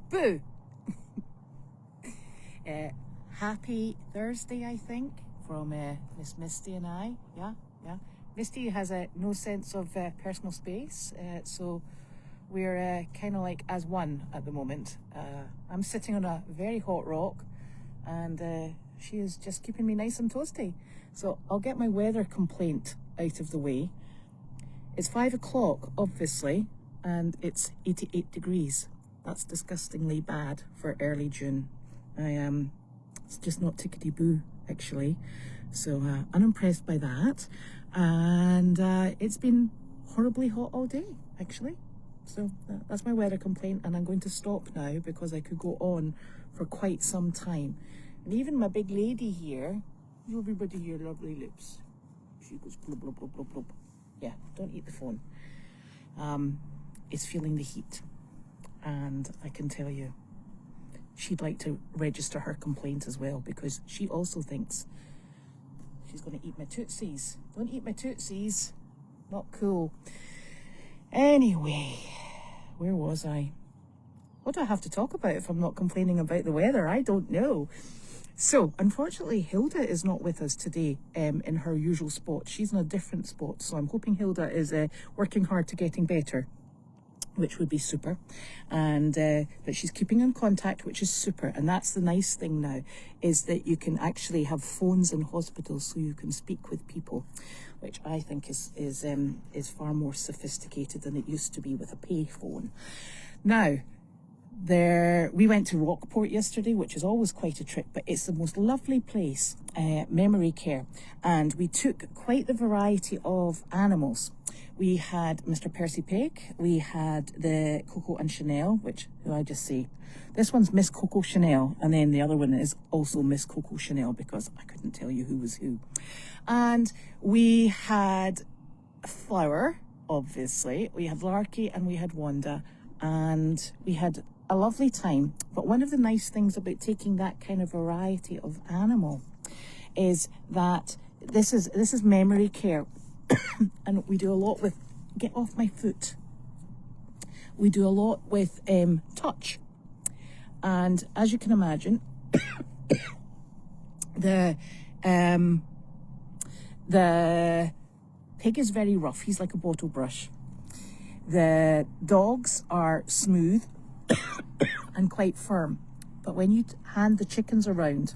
Boo! Happy Thursday, I think, from Miss Misty and I. Yeah. Misty has no sense of personal space, so we're kind of like as one at the moment. I'm sitting on a very hot rock, and she is just keeping me nice and toasty. So I'll get my weather complaint out of the way. It's 5 o'clock, obviously, and it's 88 degrees. That's disgustingly bad for early June. It's just not tickety-boo, actually. So unimpressed by that. And it's been horribly hot all day, actually. So that's my weather complaint, and I'm going to stop now because I could go on for quite some time. And even my big lady here, everybody here, lovely lips. She goes blub, blub, blub, blub, blub. Yeah, don't eat the phone. Is feeling the heat. And I can tell you, she'd like to register her complaint as well, because she also thinks she's going to eat my tootsies. Don't eat my tootsies. Not cool. Anyway, where was I? What do I have to talk about if I'm not complaining about the weather? I don't know. So, unfortunately, Hilda is not with us today in her usual spot. She's in a different spot. So I'm hoping Hilda is working hard to getting better, which would be super. And but she's keeping in contact, which is super. And that's the nice thing now, is that you can actually have phones in hospitals so you can speak with people, which I think is far more sophisticated than it used to be with a pay phone. Now, we went to Rockport yesterday, which is always quite a trip, but it's the most lovely place, memory care. And we took quite the variety of animals. We had Mr. Percy Pig, we had the Coco and Chanel, who I just say, this one's Miss Coco Chanel, and then the other one is also Miss Coco Chanel, because I couldn't tell you who was who. And we had Flower, obviously, we had Larky, and we had Wanda, and we had a lovely time. But one of the nice things about taking that kind of variety of animal is that this is memory care. And we do a lot with, get off my foot. We do a lot with touch. And as you can imagine, the pig is very rough. He's like a bottle brush. The dogs are smooth and quite firm. But when you hand the chickens around,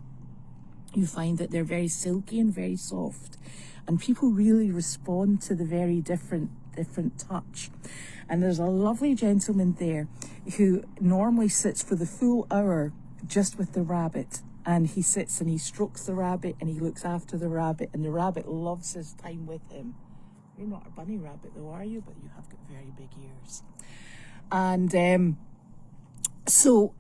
you find that they're very silky and very soft. And people really respond to the very different touch. And there's a lovely gentleman there who normally sits for the full hour just with the rabbit. And he sits and he strokes the rabbit and he looks after the rabbit, and the rabbit loves his time with him. You're not a bunny rabbit though, are you? But you have got very big ears. And so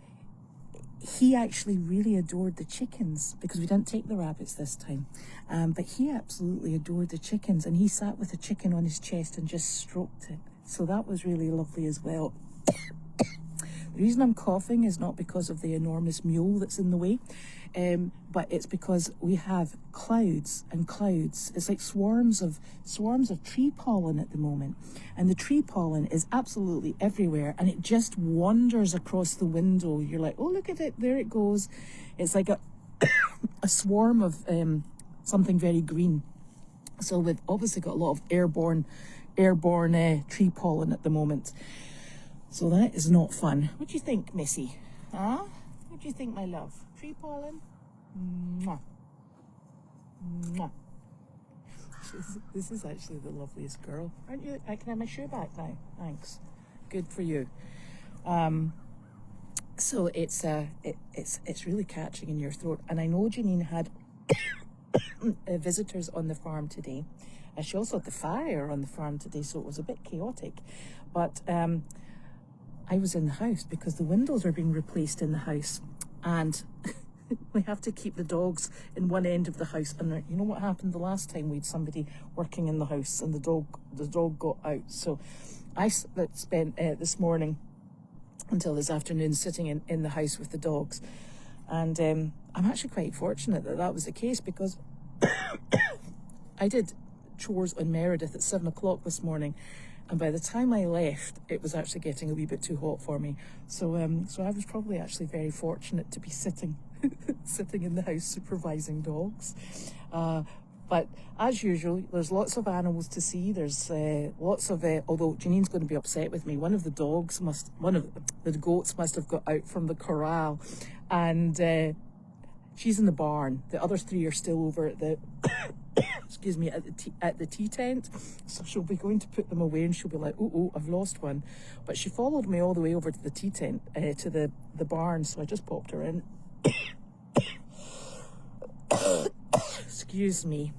he actually really adored the chickens, because we didn't take the rabbits this time. But he absolutely adored the chickens, and he sat with a chicken on his chest and just stroked it. So that was really lovely as well. The reason I'm coughing is not because of the enormous mule that's in the way, but it's because we have clouds and clouds. It's like swarms of tree pollen at the moment, and the tree pollen is absolutely everywhere, and it just wanders across the window. You're like, oh, look at it, there it goes. It's like a swarm of something very green. So we've obviously got a lot of airborne tree pollen at the moment. So that is not fun. What do you think, Missy? Huh? What do you think, my love? Tree pollen? Mwah. Mwah. This is actually the loveliest girl. Aren't you? I can have my shoe back now. Thanks. Good for you. So it's really catching in your throat. And I know Janine had visitors on the farm today. She also had the fire on the farm today, so it was a bit chaotic. But I was in the house because the windows are being replaced in the house, and we have to keep the dogs in one end of the house. And you know what happened the last time? We had somebody working in the house, and the dog got out. So I spent this morning until this afternoon sitting in the house with the dogs, and I'm actually quite fortunate that was the case, because I did chores on Meredith at 7 o'clock this morning, And by the time I left, it was actually getting a wee bit too hot for me. So so I was probably actually very fortunate to be sitting in the house supervising dogs. But as usual, there's lots of animals to see. There's lots of, although Janine's going to be upset with me, one of the goats must have got out from the corral, and she's in the barn. The other three are still over at the, excuse me, at the tea tent. So she'll be going to put them away, and she'll be like, oh, I've lost one. But she followed me all the way over to the tea tent, to the barn. So I just popped her in. Excuse me.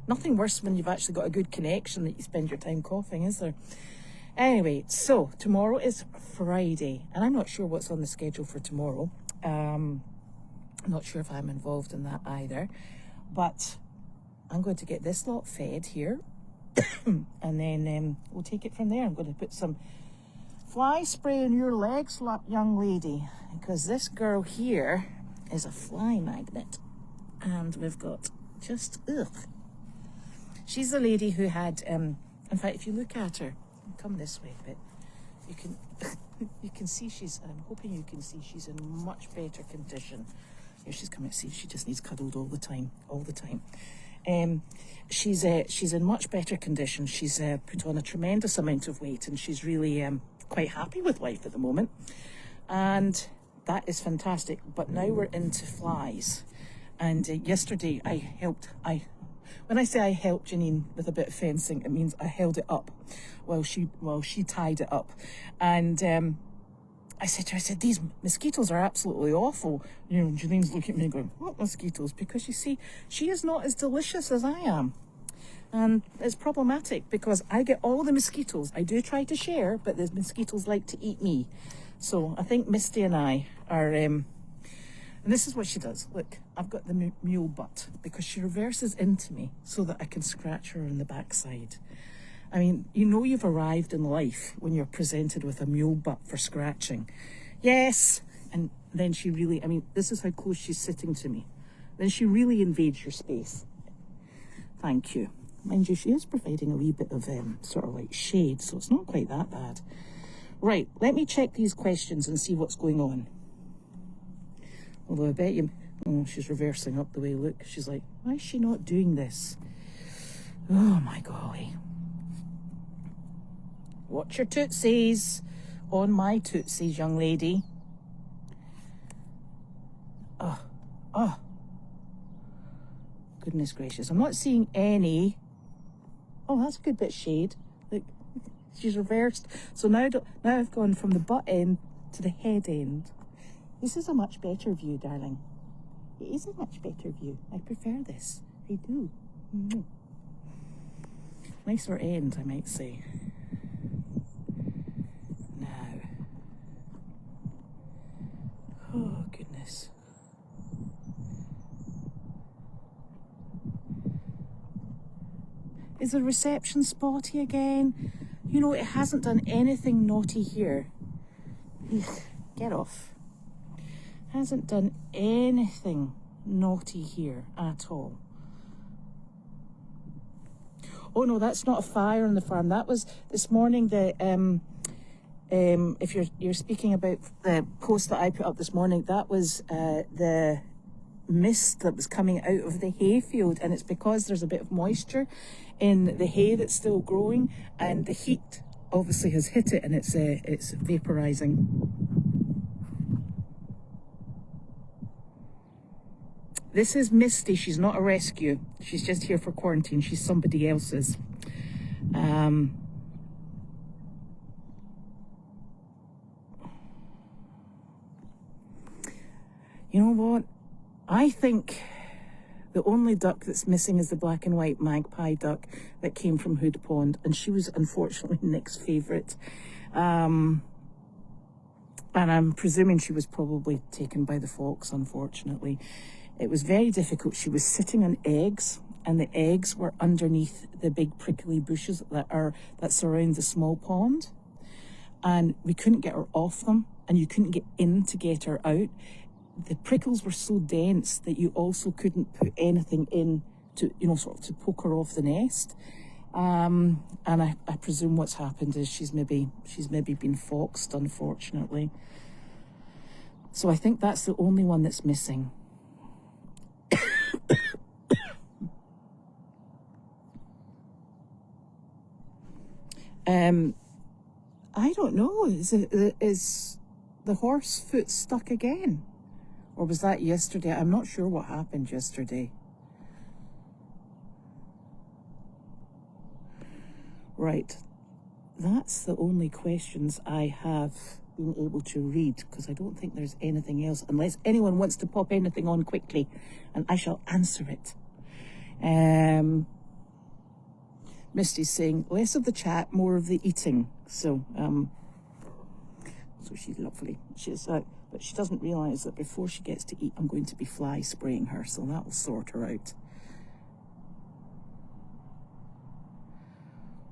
Nothing worse when you've actually got a good connection that you spend your time coughing, is there? Anyway, so tomorrow is Friday, and I'm not sure what's on the schedule for tomorrow. I'm not sure if I'm involved in that either, but I'm going to get this lot fed here, and then we'll take it from there. I'm going to put some fly spray on your legs, young lady, because this girl here is a fly magnet, and we've got just, she's the lady who had, in fact, if you look at her, come this way a bit, you can, you can see I'm hoping you can see she's in much better condition. Here she's coming, see, she just needs cuddled all the time. She's in much better condition. She's put on a tremendous amount of weight, and she's really quite happy with life at the moment. And that is fantastic. But now we're into flies. And yesterday when I say I helped Janine with a bit of fencing, it means I held it up while she tied it up. And I said to her, these mosquitoes are absolutely awful. You know, Janine's looking at me going, what mosquitoes? Because you see, she is not as delicious as I am. And it's problematic because I get all the mosquitoes. I do try to share, but the mosquitoes like to eat me. So I think Misty and I are... And this is what she does. Look, I've got the mule butt because she reverses into me so that I can scratch her on the backside. I mean, you know you've arrived in life when you're presented with a mule butt for scratching. Yes. And then she really, I mean, this is how close she's sitting to me. Then she really invades your space. Thank you. Mind you, she is providing a wee bit of sort of like shade, so it's not quite that bad. Right, let me check these questions and see what's going on. Although I bet you, oh, she's reversing up the way, look. She's like, why is she not doing this? Oh my golly. Watch your tootsies. On my tootsies, young lady. Oh. Goodness gracious. I'm not seeing any. Oh, that's a good bit of shade. Look, she's reversed. So now I've gone from the butt end to the head end. This is a much better view, darling. It is a much better view. I prefer this. I do. Nicer end, I might say. Now. Oh, goodness. Is the reception spotty again? You know, it hasn't done anything naughty here. Ugh, get off. Hasn't done anything naughty here at all. Oh no, that's not a fire on the farm. That was this morning. If you're speaking about the post that I put up this morning, that was the mist that was coming out of the hayfield, and it's because there's a bit of moisture in the hay that's still growing, and the heat obviously has hit it, and it's vaporizing. This is Misty. She's not a rescue. She's just here for quarantine. She's somebody else's. You know what? I think the only duck that's missing is the black and white magpie duck that came from Hood Pond, and she was unfortunately Nick's favourite. And I'm presuming she was probably taken by the fox, unfortunately. It was very difficult. She was sitting on eggs, and the eggs were underneath the big prickly bushes that surround the small pond. And we couldn't get her off them, and you couldn't get in to get her out. The prickles were so dense that you also couldn't put anything in to, sort of to poke her off the nest. And I presume what's happened is she's maybe been foxed, unfortunately. So I think that's the only one that's missing. I don't know. Is the horse foot stuck again? Or was that yesterday? I'm not sure what happened yesterday. Right. That's the only questions I have been able to read, because I don't think there's anything else, unless anyone wants to pop anything on quickly, and I shall answer it. Misty's saying, less of the chat, more of the eating. So she's lovely. She's but she doesn't realise that before she gets to eat, I'm going to be fly spraying her, so that will sort her out.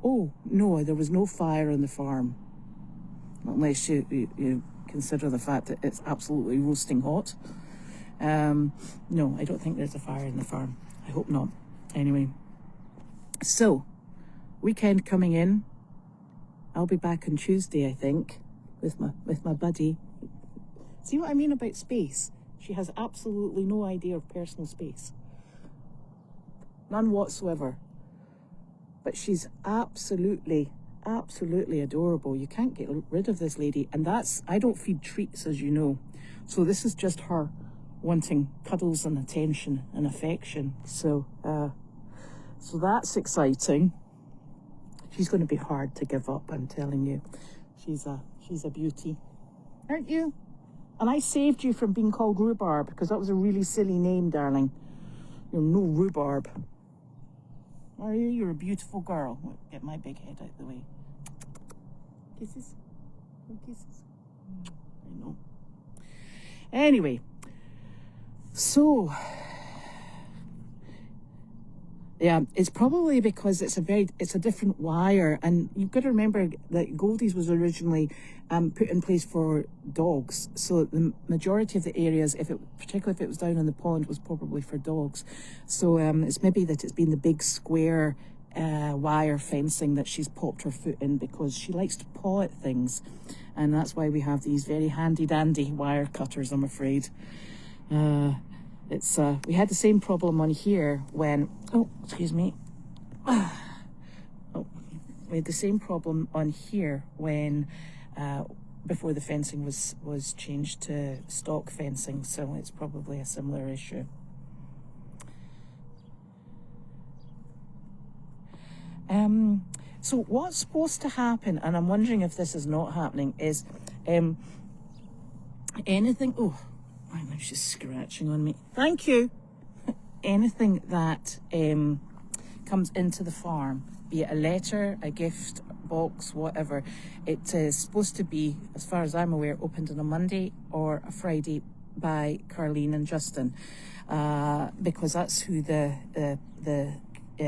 Oh, no, there was no fire on the farm. Unless you consider the fact that it's absolutely roasting hot. No, I don't think there's a fire in the farm. I hope not. Anyway, so weekend coming in. I'll be back on Tuesday, I think, with my buddy. See what I mean about space? She has absolutely no idea of personal space. None whatsoever. But she's absolutely adorable. You can't get rid of this lady. And I don't feed treats, as you know. So this is just her wanting cuddles and attention and affection. So that's exciting. She's going to be hard to give up, I'm telling you. She's a beauty. Aren't you? And I saved you from being called Rhubarb, because that was a really silly name, darling. You're no rhubarb. Are you? You're a beautiful girl. Get my big head out of the way. Kisses? No kisses? I know. Anyway, so yeah, it's probably because it's a different wire, and you've got to remember that Goldie's was originally put in place for dogs. So the majority of the areas, particularly if it was down on the pond, was probably for dogs. So it's maybe that it's been the big square wire fencing that she's popped her foot in, because she likes to paw at things, and that's why we have these very handy dandy wire cutters, I'm afraid. We had the same problem on here when, excuse me. We had the same problem on here when, before the fencing was changed to stock fencing, so it's probably a similar issue. So what's supposed to happen, and I'm wondering if this is not happening, is anything, right now she's scratching on me. Thank you. Anything that comes into the farm, be it a letter, a gift box, whatever, it is supposed to be, as far as I'm aware, opened on a Monday or a Friday by Carleen and Justin, because that's who the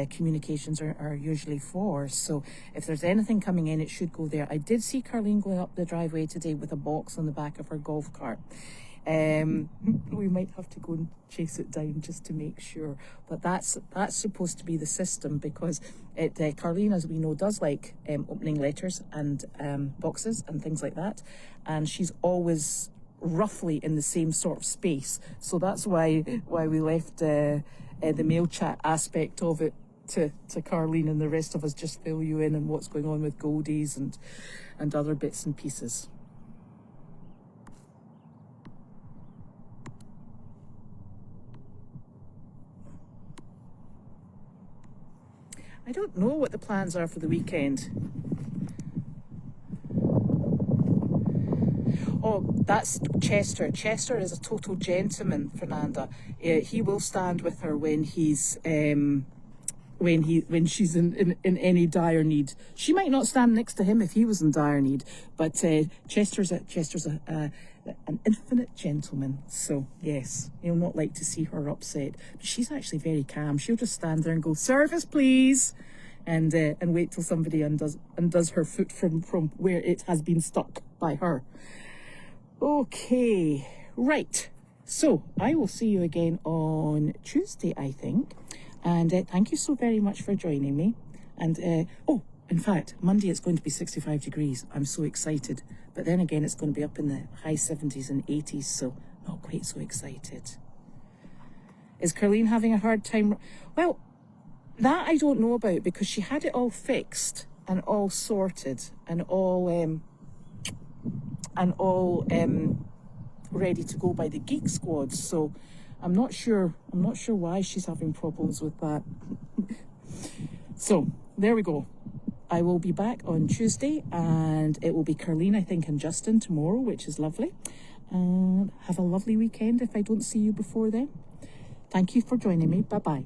communications are usually for. So if there's anything coming in, it should go there. I did see Carleen going up the driveway today with a box on the back of her golf cart. We might have to go and chase it down just to make sure, but that's supposed to be the system, because Carleen, as we know, does like opening letters and boxes and things like that, and she's always roughly in the same sort of space. So that's why we left the MailChat aspect of it to Carleen, and the rest of us just fill you in on what's going on with Goldies and other bits and pieces. I don't know what the plans are for the weekend. Oh, that's Chester. Chester is a total gentleman, Fernanda. He will stand with her when he's when she's in any dire need. She might not stand next to him if he was in dire need, but Chester's an infinite gentleman. So yes, he'll not like to see her upset. But she's actually very calm. She'll just stand there and go, "Service, please," and wait till somebody undoes her foot from where it has been stuck by her. Okay, right. So I will see you again on Tuesday, I think. And thank you so very much for joining me. And, oh, in fact, Monday it's going to be 65 degrees. I'm so excited. But then again, it's going to be up in the high 70s and 80s, so not quite so excited. Is Carleen having a hard time? Well, that I don't know about, because she had it all fixed and all sorted and all ready to go by the Geek Squad. So I'm not sure why she's having problems with that. So there we go. I will be back on Tuesday, and it will be Carleen, I think, and Justin tomorrow, which is lovely. And have a lovely weekend if I don't see you before then. Thank you for joining me. Bye-bye.